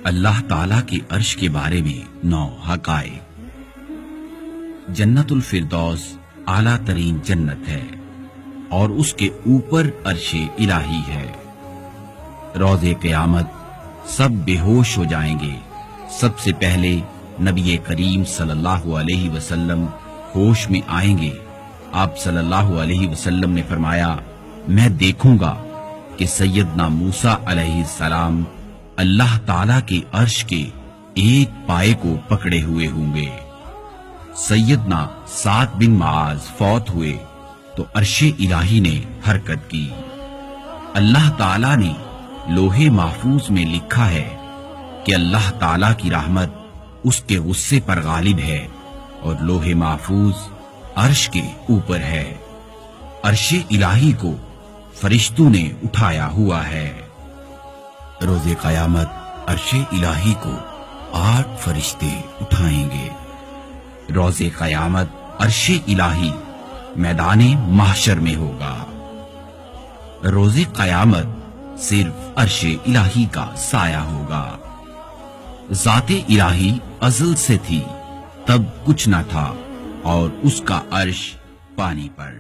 اللہ تعالیٰ کے عرش کے بارے میں 9 حقائق۔ جنت الفردوس اعلیٰ ترین جنت ہے اور اس کے اوپر عرش الہی ہے۔ روز قیامت سب بے ہوش ہو جائیں گے۔ سب سے پہلے نبی کریم صلی اللہ علیہ وسلم ہوش میں آئیں گے۔ آپ صلی اللہ علیہ وسلم نے فرمایا، میں دیکھوں گا کہ سیدنا موسیٰ علیہ السلام اللہ تعالیٰ کے عرش کے ایک پائے کو پکڑے ہوئے ہوں گے۔ سیدنا سعد بن معاذ فوت ہوئے تو عرش الہی نے حرکت کی۔ اللہ تعالیٰ نے لوح محفوظ میں لکھا ہے کہ اللہ تعالیٰ کی رحمت اس کے غصے پر غالب ہے اور لوح محفوظ عرش کے اوپر ہے۔ عرش الہی کو فرشتوں نے اٹھایا ہوا ہے۔ روز قیامت عرش الہی کو 8 فرشتے اٹھائیں گے۔ روز قیامت عرش الہی میدان محشر میں ہوگا۔ روز قیامت صرف عرش الہی کا سایہ ہوگا۔ ذات الہی ازل سے تھی، تب کچھ نہ تھا اور اس کا عرش پانی پر۔